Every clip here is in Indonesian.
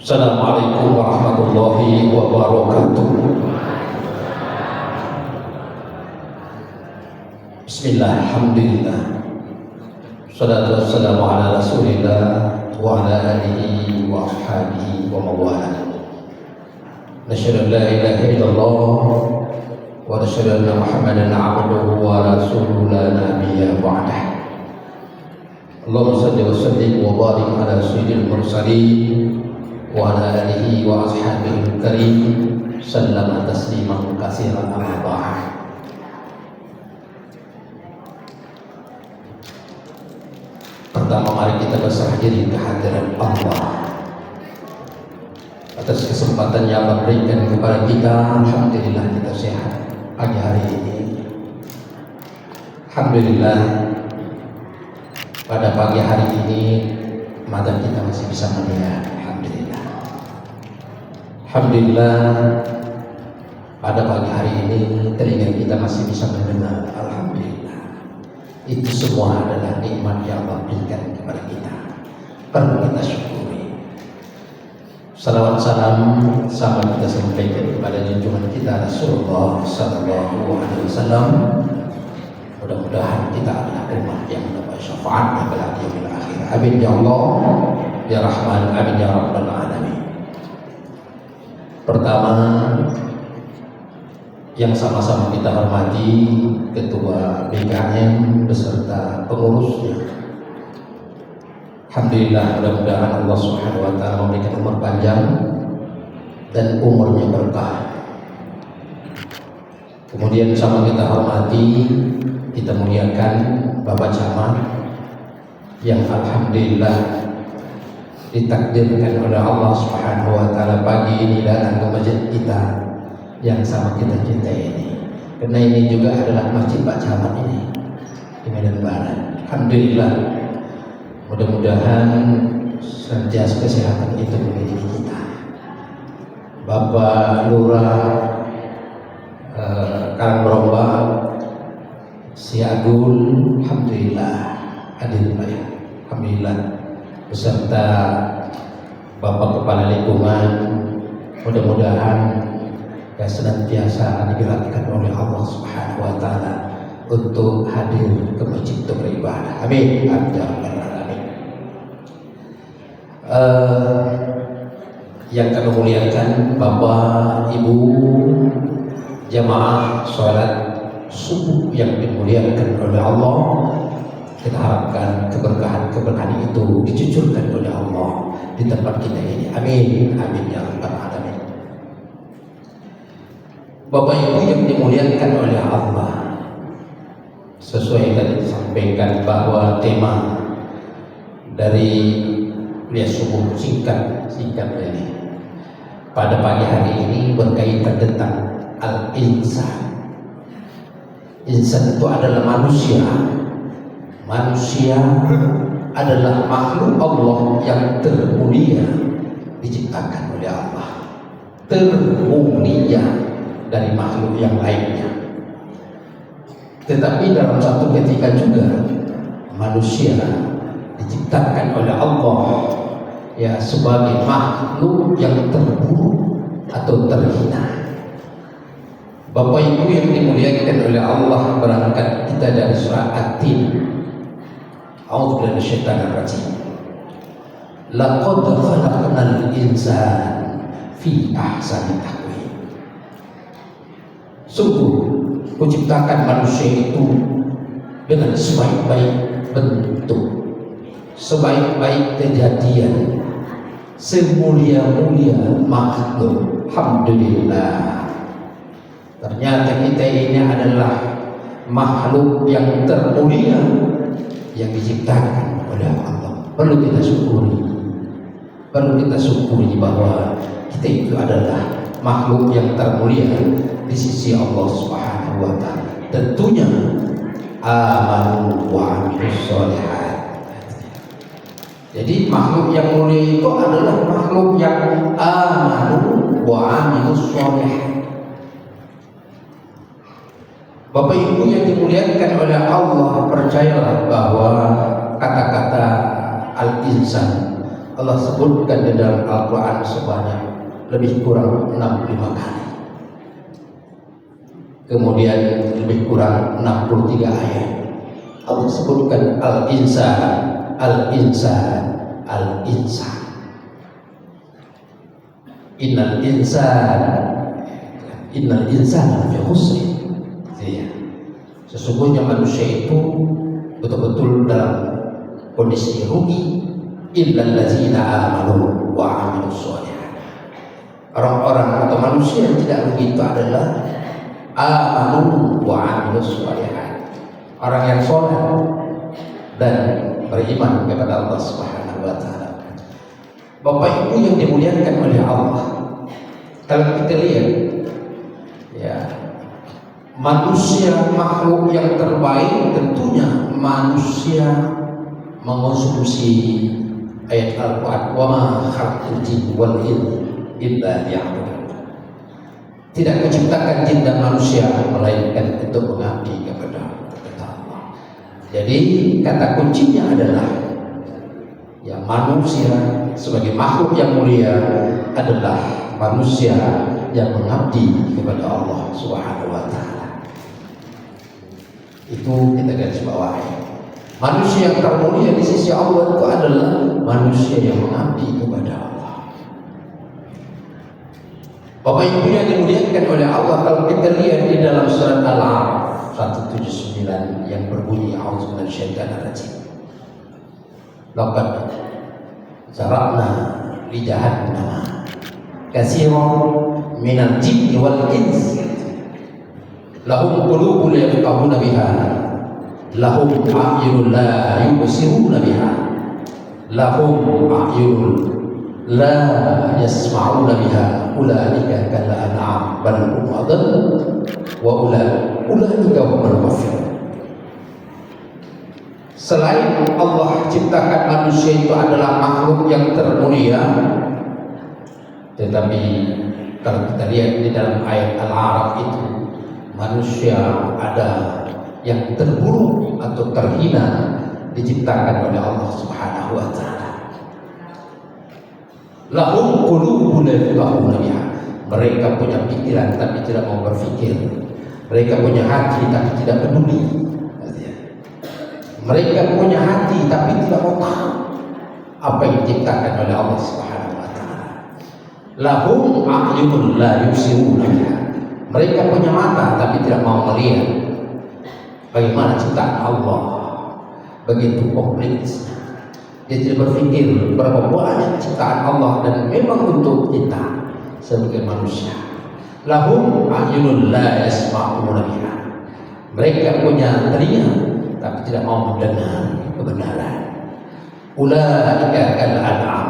Assalamualaikum warahmatullahi wabarakatuh. Bismillah, alhamdulillah. Salatu wassalamu ala rasulillah wa ala alihi wa ashabihi wa mawala. Nasyhadu an la ilaha illallah wa nasyhadu anna Muhammadan abduhu wa rasuluhu la nabiyya ba'dah. Allahumma salli wa sallim wa barik ala sayyidil mursalin wa ala alihi wa ashabihi karim sallama tasliman katsiran amma ba'd. Pertama, mari kita berserah diri kehadiran Allah atas kesempatan yang Allah berikan kepada kita. Alhamdulillah kita sehat pagi hari ini. Alhamdulillah pada pagi hari ini mata kita masih bisa melihat. Alhamdulillah. Alhamdulillah pada pagi hari ini telinga kita masih bisa mendengar. Alhamdulillah. Itu semua adalah nikmat yang Allah berikan kepada kita. Perlu kita syukuri. Salawat salam sama kita sampaikan kepada junjungan kita Rasulullah sallallahu alaihi wasallam. Mudah-mudahan kita adalah umat yang mendapat syafaat pada yaumil akhir. Amin ya Allah ya Rahman, amin ya Rabbal alamin. Pertama, yang sama-sama kita hormati Ketua BKM beserta pengurusnya. Alhamdulillah, mudah-mudahan Allah Subhanahu wa taala memberikan umur panjang dan umurnya berkah. Kemudian sama kita hormati, kita muliakan Bapak Camat yang alhamdulillah ditakdirkan oleh Allah Subhanahu wa taala pagi ini datang ke masjid kita yang sama kita cintai ini. Karena ini juga adalah masjid Pak Camat ini di Medan Barat. Alhamdulillah, mudah-mudahan senantiasa kesehatan itu mengiringi kita. Bapak Lurah Karangberombak Si Agul, alhamdulillah hadir Pak ya. Alhamdulillah beserta Bapak Kepala Lingkungan, mudah-mudahan ya senantiasa digerakkan oleh Allah Subhanahu wa taala untuk hadir ke masjid untuk beribadah. Amin. Amin. Yang kami muliakan Bapak Ibu jamaah sholat subuh yang dimuliakan oleh Allah, kita harapkan keberkahan itu dicucurkan oleh Allah di tempat kita ini. Amin. Amin ya rabbal alamin. Bapak Ibu yang dimuliakan oleh Allah, sesuai yang tadi disampaikan bahwa tema dari kuliah subuh singkat ini pada pagi hari ini berkaitan tentang al-insan. Insan itu adalah manusia. Manusia adalah makhluk Allah yang termulia diciptakan oleh Allah, termulia dari makhluk yang lainnya. Tetapi dalam satu ketika juga manusia diciptakan oleh Allah ya sebagai makhluk yang terburuk atau terhina. Bapak Ibu yang dimuliakan oleh Allah, berangkat kita dari surah At-Tin. A'udzubillahi minasyaitonir rajim. Laqad khalaqnal insana fi ahsani taqwim. Sungguh kuciptakan manusia itu dengan sebaik-baik bentuk, sebaik-baik kejadian, semulia-mulia makhluk. Alhamdulillah. Ternyata kita ini adalah makhluk yang termulia yang diciptakan oleh Allah. Perlu kita syukuri bahwa kita itu adalah makhluk yang termulia di sisi Allah Subhanahu wa taala. Tentunya amanu wa amilus sholihat. Jadi makhluk yang mulia itu adalah makhluk yang amanu wa amilus sholihat. Bapak Ibu yang dimuliakan oleh Allah, percayalah bahwa kata-kata al-insan Allah sebutkan di dalam Al-Quran sebanyak lebih kurang 65 kali. Kemudian lebih kurang 63 ayat Allah sebutkan al-insan, al-insan, al-insan. Innal insana lafi khusr. Sesungguhnya manusia itu betul-betul dalam kondisi rugi, illal ladzina amanu wa amilus sholihat. Orang-orang atau manusia yang tidak rugi itu adalah amanu wa amilus sholihat, orang yang soleh dan beriman kepada Allah Subhanahu wa taala. Bapak Ibu yang dimuliakan oleh Allah, kalau kita lihat ya, manusia makhluk yang terbaik tentunya manusia mengonsumsi ayat Al-Quran, wa ma khalaqtul jinna wal insa illa liya'budun. Tidak menciptakan jin dan manusia melainkan untuk mengabdi kepada Allah. Jadi kata kuncinya adalah ya, manusia sebagai makhluk yang mulia adalah manusia yang mengabdi kepada Allah Subhanahu wa taala. Itu kita garis bawahi. Manusia yang termulia di sisi Allah itu adalah manusia yang mengabdi kepada Allah. Bapak Ibu yang dimuliakan oleh Allah, kalau kita lihat di dalam surat Al-A'raf 179 yang berbunyi a'udzu minasyaitonir rajim. Laqad zara'na li jahannam katsiran minal jinni wal ins lahum qulubun yafqahuna biha lahum a'yunun la yubsiruna biha lahum a'yunun la yasma'una biha ulaika kal an'am bal hum adall wa ulaika humul ghafilun. Selain Allah ciptakan manusia itu adalah makhluk yang termulia, tetapi kalau kita lihat di dalam ayat Al-A'raf itu, manusia ada yang terburuk atau terhina diciptakan oleh Allah Subhanahu wa taala. Lahum qulubun la yafqahuna biha. Mereka punya pikiran tapi tidak mau berpikir. Mereka punya hati tapi tidak peduli. Mereka punya hati tapi tidak mau tahu apa yang diciptakan oleh Allah Subhanahu wa taala. Lahum a'yunun la yubsiruna biha. Mereka punya mata tapi tidak mau melihat bagaimana ciptaan Allah begitu kompleksnya. Dia tidak berpikir berapa banyak ciptaan Allah dan memang untuk kita sebagai manusia. Lahum a'yunun la yasma'una biha. Mereka punya telinga tapi tidak mau mendengar kebenaran. Ulaika kal an'am.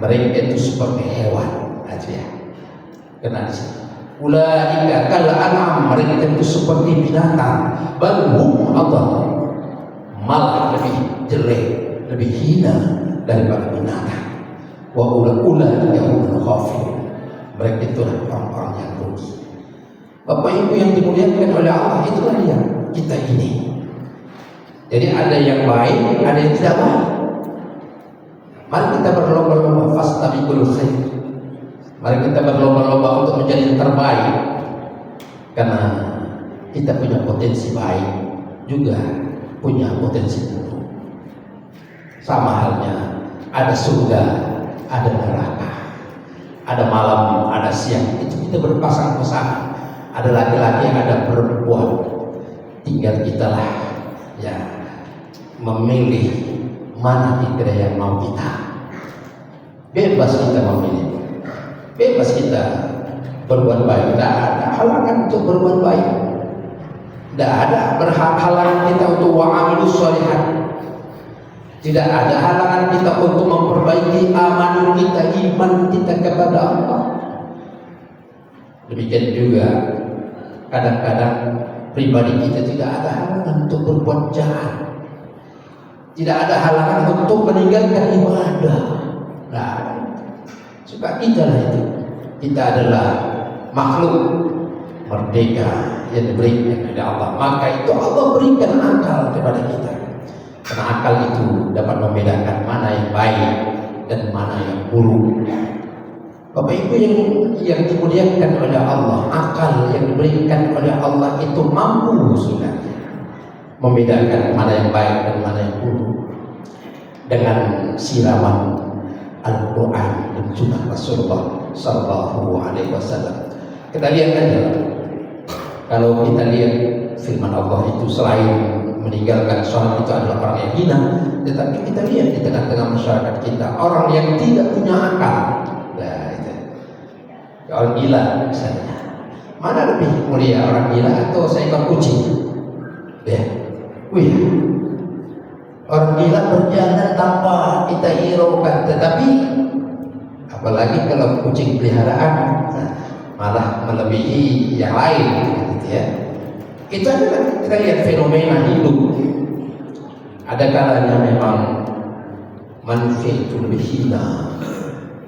Mereka itu seperti hewan aja. Kena di sini. Ulaika kal an'am. Mereka itu seperti binatang. Bal hum adall. Malah lebih jelek, lebih hina daripada binatang. Wa ulaika humul ghafilun. Mereka itu orang-orang yang rugi. Bapak Ibu yang dimuliakan oleh Allah, itulah dia kita ini. Jadi ada yang baik, ada yang tidak baik. Mari kita berlomba-lomba fastabiqul khair. Mari kita berlomba-lomba untuk menjadi yang terbaik. Karena kita punya potensi baik, juga punya potensi buruk. Sama halnya, ada surga, ada neraka, ada malam, ada siang. Itu kita berpasang-pasangan. Ada laki-laki, ada perempuan. Tinggal kita lah ya memilih mana kira yang mau kita. Bebas kita memilih, bebas kita berbuat baik. Tidak ada halangan untuk berbuat baik. Tidak ada halangan kita untuk wa'amilus sholihat. Tidak ada halangan kita untuk memperbaiki amanah kita, iman kita kepada Allah. Demikian juga kadang-kadang pribadi kita tidak ada halangan untuk berbuat jahat. Tidak ada halangan untuk meninggalkan ibadah. Nah, suka kita lah itu. Kita adalah makhluk merdeka yang diberikan oleh Allah. Maka itu Allah berikan akal kepada kita. Karena akal itu dapat membedakan mana yang baik dan mana yang buruk. Bapak Ibu yang dimuliakan oleh Allah, akal yang diberikan oleh Allah itu mampu sudah membedakan mana yang baik dan mana yang buruk dengan siraman Al-Quran dan sunnah Rasulullah Sallallahu Alaihi Wasallam. Kita lihat aja, kalau kita lihat firman Allah itu selain meninggalkan sholat itu adalah orang yang hina, tetapi kita lihat di tengah-tengah masyarakat kita orang yang tidak punya akal. Nah, itu orang gila misalnya. Mana lebih mulia, orang gila atau seekor kucing? Ya, orang gila berjalan tanpa kita hiraukan, tetapi apalagi kalau kucing peliharaan malah melebihi yang lain, gitu ya. Itu adalah kita lihat fenomena hidup. Ada kalanya memang manusia itu lebih hina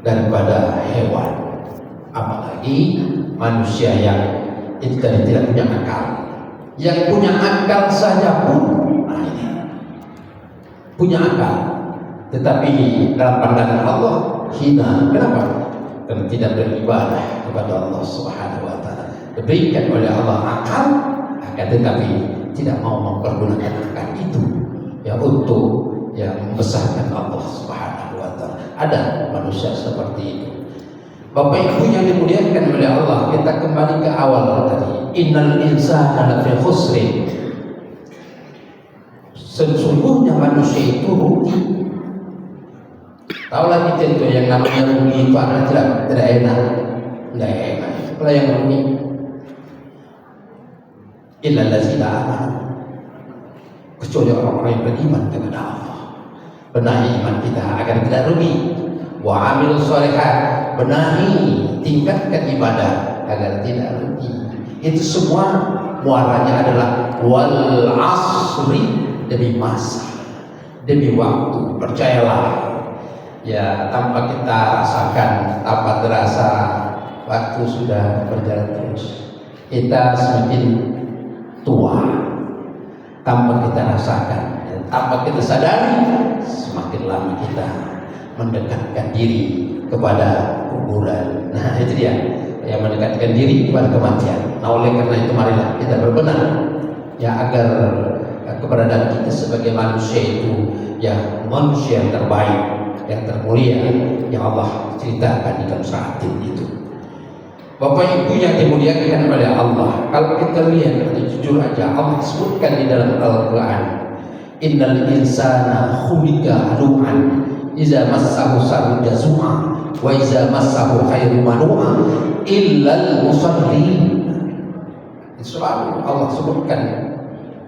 daripada hewan, apalagi manusia yang itu tadi tidak punya akal. Yang punya akal saja pun punya akal, tetapi dalam pandangan Allah hina. Kenapa? Karena tidak beribadah kepada Allah Subhanahu wa Ta'ala. Diberikan oleh Allah akal, akan tetapi tidak mau mempergunakan akal itu ya untuk yang membesarkan Allah Subhanahu wa Ta'ala. Ada manusia seperti itu. Bapak Ibu yang dimuliakan oleh Allah, kita kembali ke awal tadi. Innal insana lafi khusrin. Sesungguhnya manusia itu rugi. Tahu lagi tentu yang namanya rugi itu adalah tidak enak. Tidak enak. Itulah yang rugi. Illal ladzina amanu. Kecuali orang-orang yang beriman kepada Allah. Benahi iman kita agar tidak rugi. Wa amilus sholihat, benahi tingkatkan ibadah agar tidak rugi. Itu semua muaranya adalah wal asri, demi masa, demi waktu. Percayalah ya, tanpa kita rasakan, tanpa terasa waktu sudah berjalan terus. Kita semakin tua tanpa kita rasakan, dan tanpa kita sadari semakin lama kita mendekatkan diri kepada kuburan. Nah itu dia yang mendekatkan diri kepada kematian. Nah oleh karena itu marilah kita berbenah ya, agar keberadaan kita sebagai manusia itu ya manusia yang terbaik, yang termulia yang Allah ceritakan di dalam surat itu. Bapak Ibu yang dimuliakan oleh Allah, kalau kita lihat jujur aja, Allah sebutkan di dalam Al-Quran, innal insana khuliqa halu'an iza massahu syarru jazua wa iza massahu khairu manua illal musallin. Selalu Allah sebutkan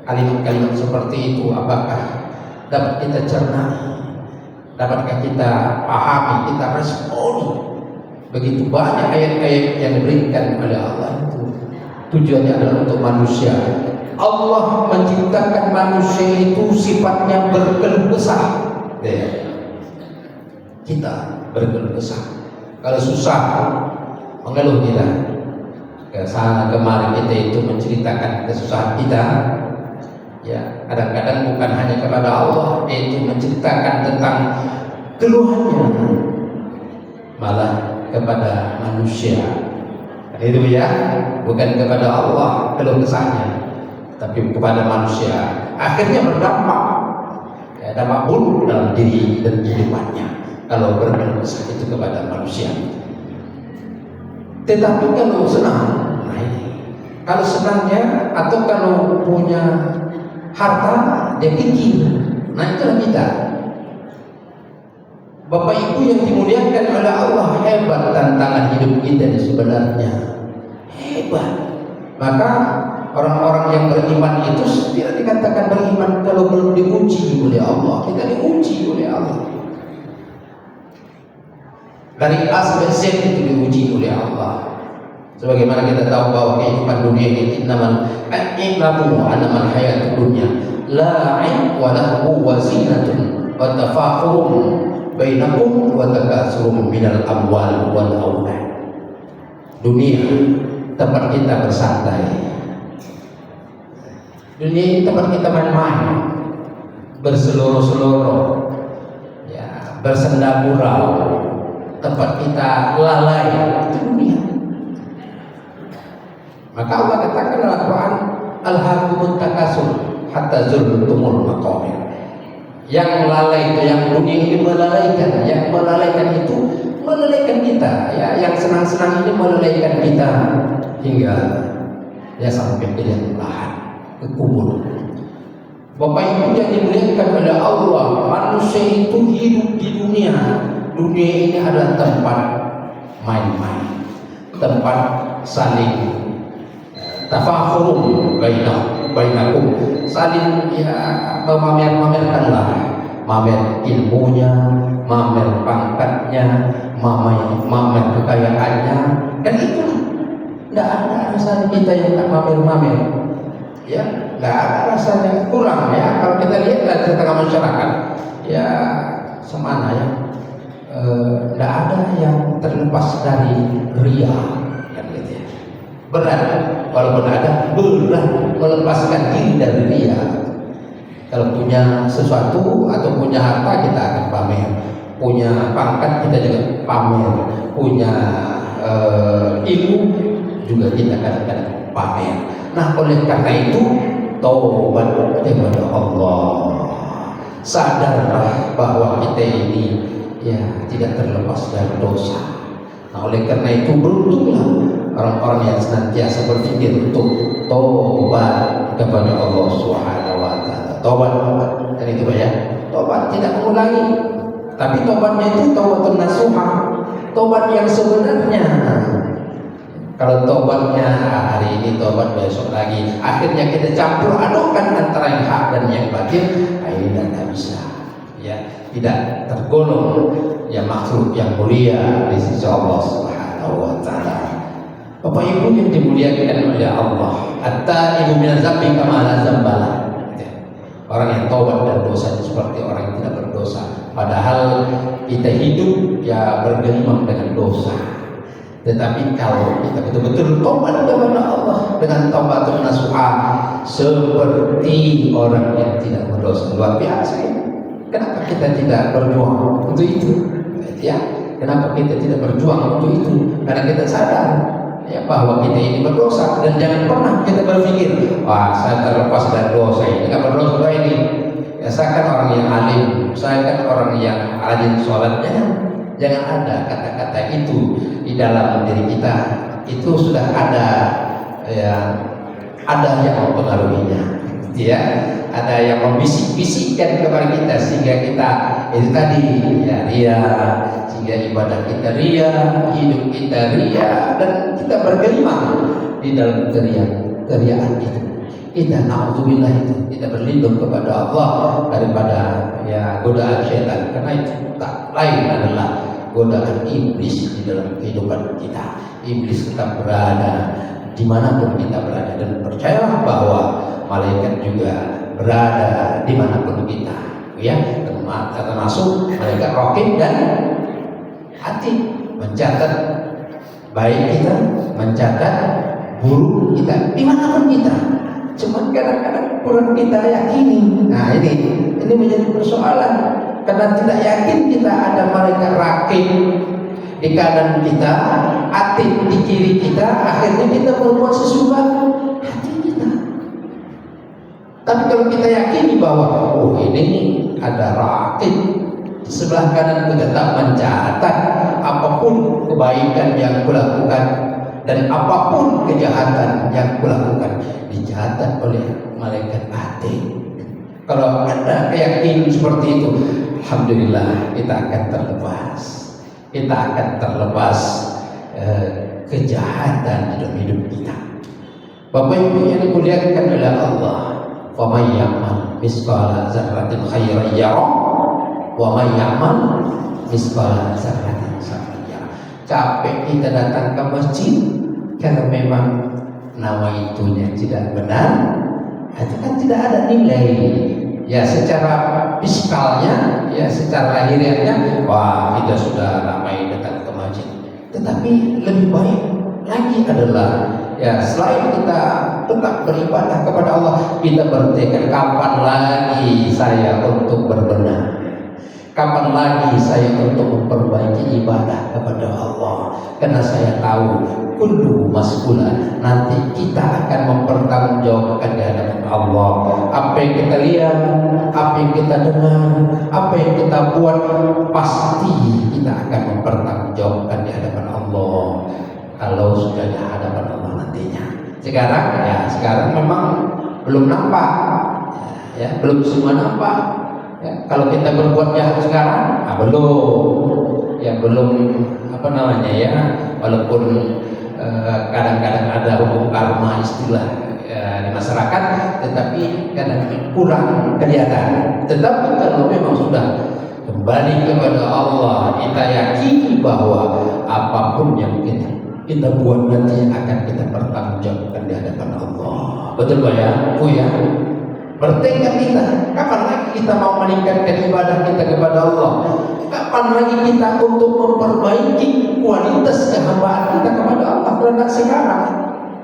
kalimat-kalimat seperti itu. Apakah dapat kita cerna, dapatkah kita pahami, kita responi? Begitu banyak ayat-ayat yang diberikan oleh Allah itu tujuannya adalah untuk manusia. Allah menciptakan manusia itu sifatnya berkeluh kesah. Kita berkeluh kesah. Kalau susah mengeluh kita. Kesana kemarin kita itu menceritakan kesusahan kita. Ya, kadang-kadang bukan hanya kepada Allah, yaitu menceritakan tentang keluhannya, malah kepada manusia. Itu ya, bukan kepada Allah keluh kesahnya, tapi kepada manusia. Akhirnya berdampak, ya, dampak buruk dalam diri dan kehidupannya kalau berkeluh kesah itu kepada manusia. Tetapi kalau senang, nah ini, kalau senangnya atau kalau punya harta dia kikir, nah itulah kita. Bapak Ibu yang dimuliakan oleh Allah, hebat tantangan hidup kita ini sebenarnya, hebat. Maka orang-orang yang beriman itu tidak dikatakan beriman kalau belum diuji oleh Allah. Kita diuji oleh Allah. Dari A sampai Z itu diuji oleh Allah. Sebagaimana kita tahu bahwa kehidupan dunia ini innamal hayatud dunya la'ib wa lahu wa zinatun wa tafakhurun bainakum wa takatsurun minal amwal wal aulad. Dunia tempat kita bersantai. Dunia ini tempat kita main-main, berseloroh-seloroh, ya, bersenda gurau, tempat kita lalai, itu dunia. Maka Allah katakan dalam Quran, alhaakumut takasur hatta zurtumul maqabir. Yang lalai itu, yang dunia ini melalaikan, yang melalaikan itu melalaikan kita, ya, yang senang-senang ini melalaikan kita hingga ya sampai ke yang lahan, ke kubur. Bapak Ibu yang dimuliakan oleh Allah, manusia itu hidup di dunia. Dunia ini adalah tempat main-main, tempat saling tafakhurun bainakum, saling ya memamer-mamerkanlah, mamer ilmunya, mamer pangkatnya, mamer kekayaannya, dan itu tidak ada rasanya kita yang tak mamer-mamer, ya, tidak ada rasanya, kurang ya. Kalau kita lihat di tengah masyarakat, ya semana ya, tidak ada yang terlepas dari ria, kan gitu ya. Berat, walaupun ada, berat melepaskan diri dari ria. Kalau punya sesuatu atau punya harta kita akan pamer, punya pangkat kita juga pamer, punya ilmu juga kita kadang-kadang pamer. Nah, oleh karena itu taubat kepada Allah, sadarlah bahwa kita ini ya tidak terlepas dari dosa. Nah, oleh karena itu beruntunglah orang-orang yang senantiasa berpikir untuk taubat kepada Allah Subhanahu wa taala. Taubat, kan itu ya. Taubat tidak mengulangi, tapi taubatnya itu taubatun nasuha, taubat yang sebenarnya. Kalau taubatnya hari ini taubat besok lagi, akhirnya kita campur adukan antara yang hak dan yang batil, akhirnya tidak bisa, ya, tidak tergolong ya makhluk yang mulia di sisi Allah Subhanahu wa taala. Bapak Ibu yang dimuliakan oleh Allah, at-taibu minaz zambi kama la dzambala. Orang yang taubat dari dosa seperti orang yang tidak berdosa. Padahal kita hidup ya bergelimang dengan dosa. Tetapi kalau kita betul-betul taubat kepada Allah dengan taubatun nasuha, seperti orang yang tidak berdosa, luar biasa ya. Kenapa kita tidak berjuang untuk itu? Ya, kenapa kita tidak berjuang untuk itu? Karena kita sadar ya bahwa kita ini berdosa, dan jangan pernah kita berpikir, wah saya terlepas dari dosa ini, nggak berdosa ini. Ya, saya kan orang yang alim, saya kan orang yang rajin sholatnya. Jangan ada kata-kata itu di dalam diri kita. Itu sudah ada ya, ada yang mempengaruhinya, ya, ada yang membisik-bisikkan kepada kita sehingga kita itu tadi ya ria, sehingga ibadah kita ria, hidup kita ria, dan kita bergelimang di dalam keriaan itu. Kita na'udzubillah itu, kita berlindung kepada Allah daripada ya godaan syaitan, karena itu tak lain adalah godaan iblis di dalam kehidupan kita. Iblis tetap berada dimanapun kita berada, dan percayalah bahwa malaikat juga berada dimanapun kita, ya, termasuk malaikat raqib dan hati, mencatat baik kita, mencatat buruk kita dimanapun kita. Cuman kadang-kadang kurang kita yakini. Nah, ini menjadi persoalan, karena tidak yakin kita ada malaikat raqib di kanan kita, atid di kiri kita, akhirnya kita berbuat sesuatu hati kita. Tapi kalau kita yakini bahwa oh ini ada raqib di sebelah kanan, kita tetap mencatat apapun kebaikan yang kulakukan dan apapun kejahatan yang kulakukan, dicatat oleh malaikat atid. Kalau ada keyakinan seperti itu, alhamdulillah kita akan terlepas. Kita akan terlepas kejahatan di dalam hidup kita. Bapak Ibu yang dimuliakan oleh Allah, wa may ya'mal misqala dzarratin khairan yarah wa may ya'mal misqala dzarratin syarran yarah. Capek kita datang ke masjid karena memang nama itunya tidak benar, itu kan tidak ada nilai. Ya, secara fiskalnya, ya secara lahiriahnya, wah kita sudah ramai datang ke masjid. Tetapi lebih baik lagi adalah ya selain kita tetap beribadah kepada Allah, kita bertekad kapan lagi saya untuk berbenah, Kapan lagi saya untuk memperbaiki ibadah kepada Allah? Karena saya tahu kullu mas'ulan, nanti kita akan mempertanggungjawabkan di hadapan Allah. Apa yang kita lihat, apa yang kita dengar, apa yang kita buat, pasti kita akan mempertanggungjawabkan di hadapan Allah. Kalau sudah di hadapan Allah nantinya. Sekarang memang belum nampak, ya, belum semua nampak. Ya, kalau kita berbuat jahat sekarang, belum walaupun kadang-kadang ada hukum karma istilah di masyarakat, tetapi kadang kurang kelihatan. Tetapi kalau memang sudah kembali kepada Allah, kita yakini bahwa apapun yang kita buat nanti akan kita pertanggungjawabkan di hadapan Allah. Betul Pak ya? Bu ya? Bertekad kita, kapan lagi kita mau meningkatkan ibadah kita kepada Allah? Kapan lagi kita untuk memperbaiki kualitas kehambaan kita kepada Allah? Karena sekarang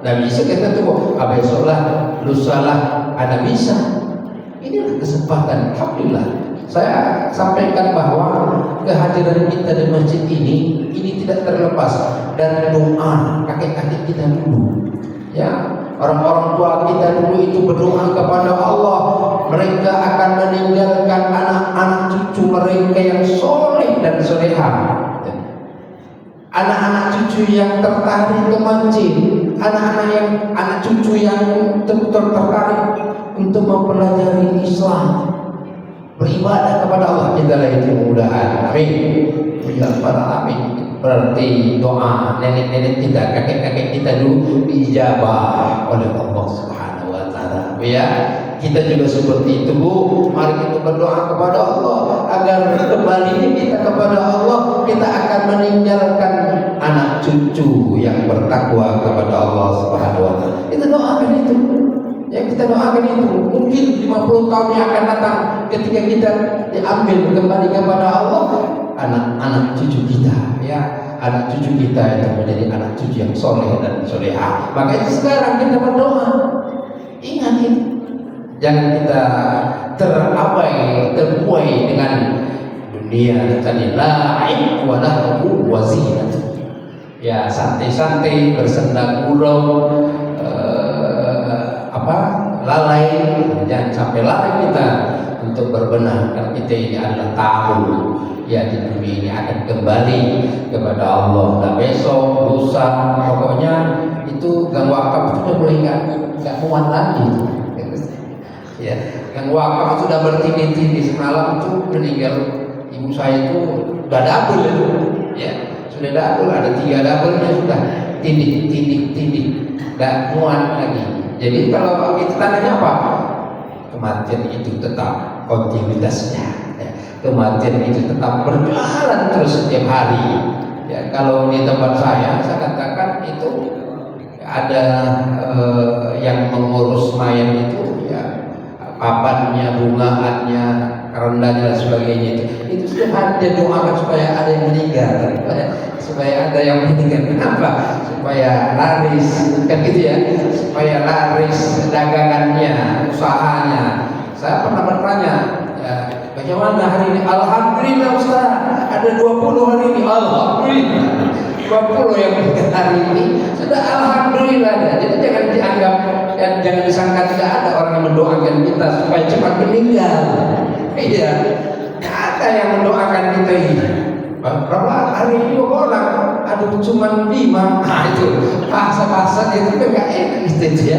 tidak bisa kita tunggu, besoklah, lusalah, ada bisa. Inilah kesempatan. Alhamdulillah, saya sampaikan bahwa kehadiran kita di masjid ini tidak terlepas dari doa kakek-kakek kita dulu. Ya, orang-orang tua kita dulu itu berdoa kepada Allah, mereka akan meninggalkan anak-anak cucu mereka yang soleh dan solehah, anak-anak cucu yang tertarik ke masjid, anak cucu yang tertarik untuk mempelajari Islam, beribadah kepada Allah. Kita itu mudah-mudahan, amin ya rabbal alamin. Berarti doa nenek-nenek kita, kakek-kakek kita dulu diijabah oleh Allah Subhanahu wa taala. Ya, kita juga seperti itu, Bu. Mari kita berdoa kepada Allah agar kembali kita kepada Allah, kita akan meninggalkan anak cucu yang bertakwa kepada Allah Subhanahu wa taala. Kita doakan itu. Ya, kita doakan itu. Mungkin 50 tahun yang akan datang ketika kita diambil kembali kepada Allah, anak-anak cucu kita, ya, anak cucu kita itu menjadi anak cucu yang soleh dan solehah. Makanya sekarang kita berdoa, ingat itu, jangan kita terbuai dengan dunia tadi, la'ib wa lahu wa zinat. Ya, santai-santai, bersenda gurau, lalai. Jangan sampai lalai kita untuk berbenah, karena kita ini adalah tahu, ya, di dunia ini akan kembali kepada Allah. Nah, besok, lusa, pokoknya itu gang wakaf sudah mulai nggak muat lagi. Ya, gang wakaf sudah bertindih-tindih. Semalam itu meninggal ibu saya itu sudah double itu, ya, sudah double, ada 3 double-nya sudah tindih, nggak muat lagi. Jadi kalau itu tandanya apa? Kematian itu tetap kontinuitasnya, ya. Kematian itu tetap berjalan terus setiap hari. Ya, kalau di tempat saya katakan itu ada yang mengurus mayat itu, ya, papannya, bungaannya, kerendahnya dan sebagainya itu setiap hari dia doakan supaya ada yang meninggal, supaya ada yang meninggal. Kenapa? Supaya laris, kan gitu ya, supaya laris dagangannya, usahanya. Saya pernah bertanya, ya, bagaimana hari ini? Alhamdulillah Ustaz, ada 20 hari ini. Alhamdulillah 20 yang meninggal hari ini, sudah alhamdulillah. Jadi jangan dianggap dan jangan disangka tidak ada orang yang mendoakan kita supaya cepat meninggal. Iya, ada yang mendoakan kita ini. Berapa hari ini orang, aduh cuma 5. Nah itu bahasa-bahasa itu enggak enak gitu ya.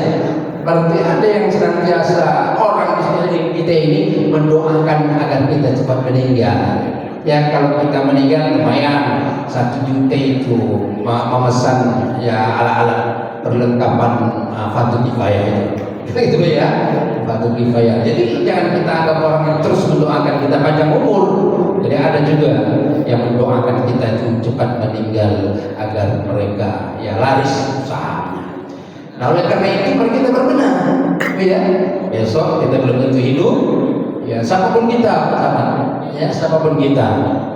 Berarti ada yang senantiasa orang di sini kita ini mendoakan agar kita cepat meninggal. Ya, kalau kita meninggal lumayan 1 juta itu memesan, ya, alat-alat perlengkapan Fardhu Kifayah itu. Gitu ya, Fardhu Kifayah. Jadi jangan kita anggap orang yang terus mendoakan kita panjang umur. Jadi ada juga yang mendoakan kita itu cepat meninggal agar mereka, ya, laris usahanya. Nah, oleh karena itu mari kita berbenah, ya. Besok kita belum tentu hidup, ya, siapapun kita, ya, siapapun kita.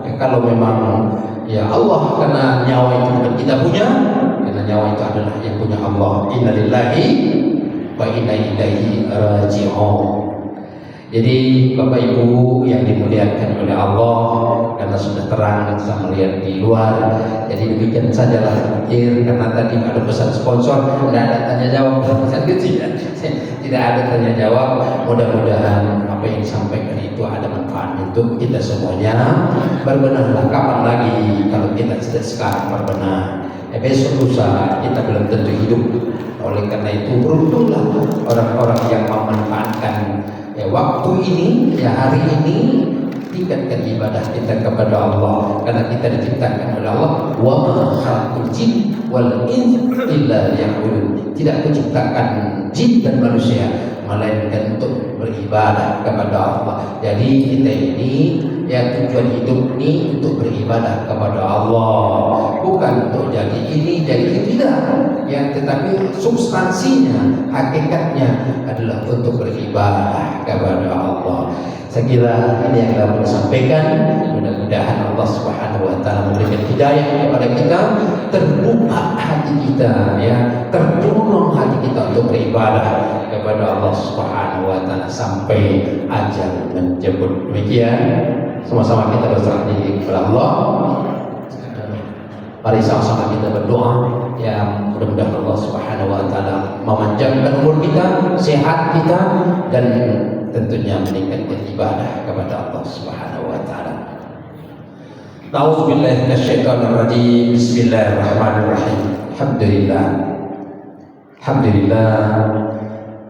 Ya, kalau memang, ya, Allah, karena nyawa itu bukan kita punya, karena nyawa itu adalah yang punya Allah. Innalillahi wa inna ilaihi raji'un. Jadi Bapak Ibu yang dimuliakan oleh Allah, karena sudah terang saya melihat di luar, jadi demikian sajalah pikir, karena tadi ada pesan sponsor, tidak ada tanya jawab, tidak ada tanya jawab. Mudah-mudahan apa yang disampaikan itu ada manfaat untuk kita semuanya. Berbenahlah, kapan lagi kalau kita sudah sekarang berbenah, besok lusa kita belum tentu hidup. Oleh karena itu beruntunglah orang-orang yang memanfaatkan waktu ini, hari ini, tingkatkan ibadah kita kepada Allah, karena kita diciptakan oleh Allah. Wa ma khalaqul jin wal insa illa liya'budun. Tidak kuciptakan jin dan manusia melainkan untuk beribadah kepada Allah. Jadi kita ini tujuan hidup ini untuk beribadah kepada Allah, bukan untuk jadi ini jadi itu, tidak. Tetapi substansinya, hakikatnya adalah untuk beribadah kepada Allah. Saya kira ini yang dapat disampaikan. Mudah-mudahan Allah Subhanahu wa taala memberikan hidayah kepada kita, terbuka hati kita, terdorong hati kita untuk beribadah kepada Allah Subhanahu wa taala sampai ajal menjemput. Demikian, sama-sama kita berserah diri kepada Allah. Mari sama-sama kita berdoa, mudah-mudahan Allah Subhanahu wa taala memanjangkan umur kita, sehat kita, dan tentunya meningkatkan ibadah kepada Allah Subhanahu wa taala. A'udzubillahi minasyaitonir rajim. Bismillahirrahmanirrahim.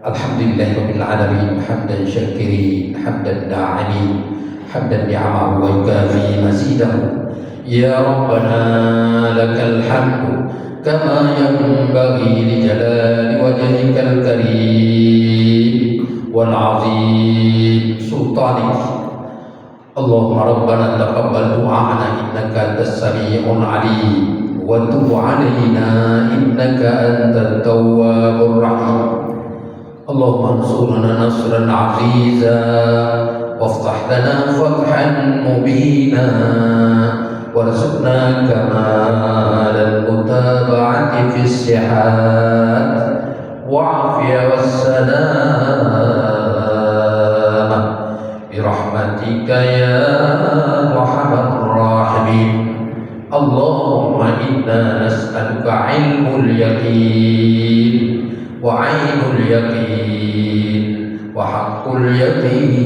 Alhamdulillahirabbil alamin, hamdan syakirin, hamdan da'imin, hamdan ni'amahu wa yukafi mazidahu. Ya Rabbana lakal hamdu kama yanbaghi li jalali wajhikal karim wal azim sultanik. Allahumma rabbana taqabbal du'ana innaka antas sami'ul alim wa tub 'alaina innaka antat tawwabur rahim. Allahumma ansurna nasran 'aziza waftah lana fathan mubina warzuqna kamalal mutaba'ati fis sihat wa'afiyah wassalamah birahmatika ya arhamar rahimin. Allahumma inna nas'aluka ilmul yaqin wa 'ainul yaqin wa haqqul yaqin.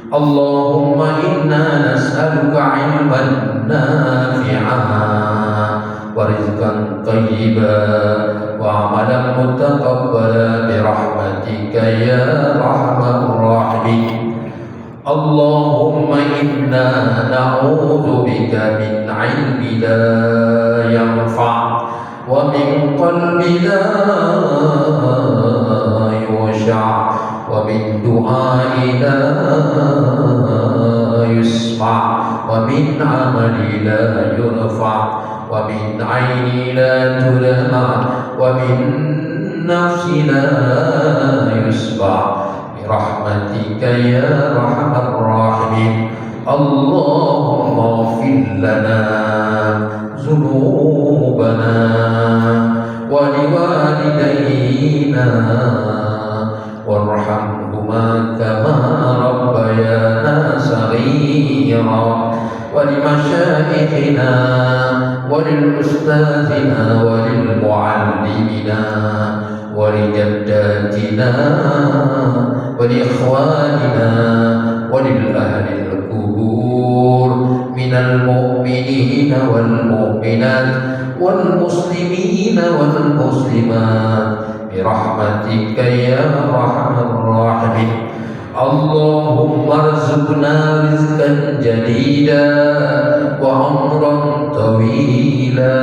Allahumma inna nas'aluka ilman nafi'an wa rizqan thayyiban wa amalan mutaqabbala birahmatika ya arhamar rahimin. Allahumma inna na'udzu bika min 'ilmin la yanfa' wa min qalbin la yush'a' wa min du'a'in la yusma' wa min 'amalin la yurfa' wa min 'ainin la tudma' wa min nafsin la yusba' bi rahmatika ya arhamar rahimin. Allahumma ighfir lana dhunubana wa liwalidayna warhamhuma kama rabbayana saghira wa limashayikhina wa lilustazina wa lilmuallimina wa lijaddatina wa liikhwanina wa lilahlil qubur minal mu'minina wal mu'minat wal muslimina wal muslimat birahmatika ya arhamar rahimin. Allahumma arzuqna rizqan jadida wa umran tawila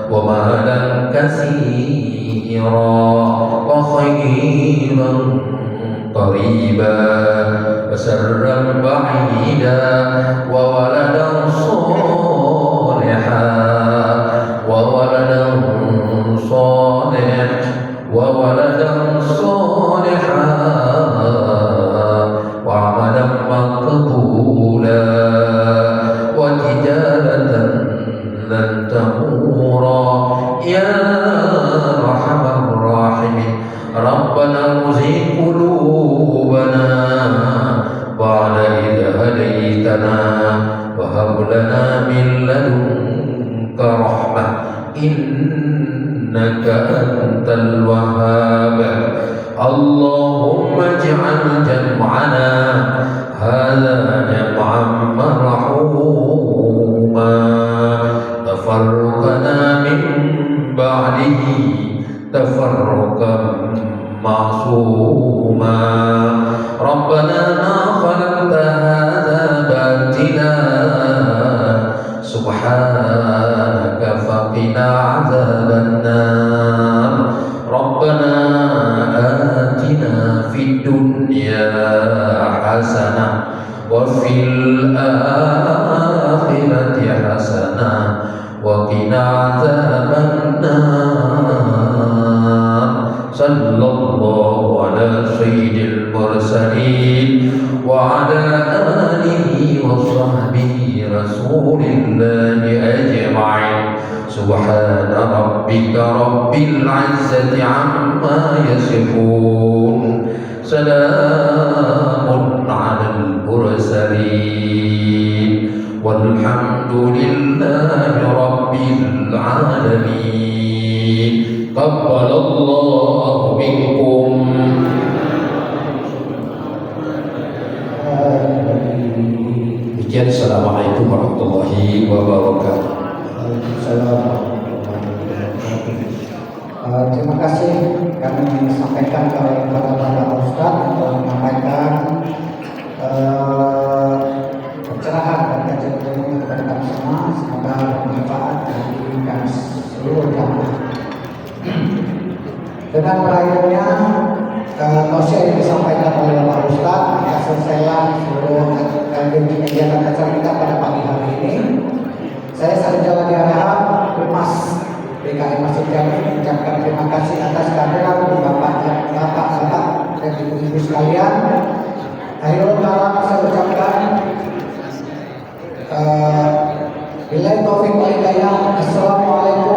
wa malan katsira wa khairan qariba wa sirran ba'ida wa waladan salihan wa waladan salih wa waladan salihan wa amalan maqbula wa tijaratan lan tamura ya arhamar rahimin. Rabbana muzigh وهب لنا من لدنك رحمة إنك أنت الوهاب اللهم اجعل جمعنا هذا جمعا مرحوما تفرقنا من بعده تفرقا معصوما ربنا ما خلقت هذا باطلا سبحانك فقنا عذاب النار ربنا آتنا في الدنيا حسنة وفي الآخرة حسنة وقنا عذاب النار صلى الله على سيد المرسلين وعلى آله وصحبه رسول الله أجمعين سبحان ربك رب العزة عما يصفون سلام على المرسلين والحمد لله رب العالمين قبل الله منكم Assalamualaikum warahmatullahi wabarakatuh. Terima kasih kami sampaikan kepada Bapak Ustadz untuk menyampaikan pencerahan dan kajian ilmu kepada kami semua. Semoga bermanfaat bagi kami seluruh jamaah. Dengan berakhirnya tausiah yang disampaikan oleh Bapak Ustadz, kita selesaikan seluruh kegiatan acara kita pada pagi hari ini. Saya Sarjana Diaraham Humas DKI Masjid Jami mengucapkan terima kasih atas kehadiran bapak-bapak dan ibu-ibu sekalian. Akhirul kalam saya ucapkan billahi taufiq wal hidayah. Assalamualaikum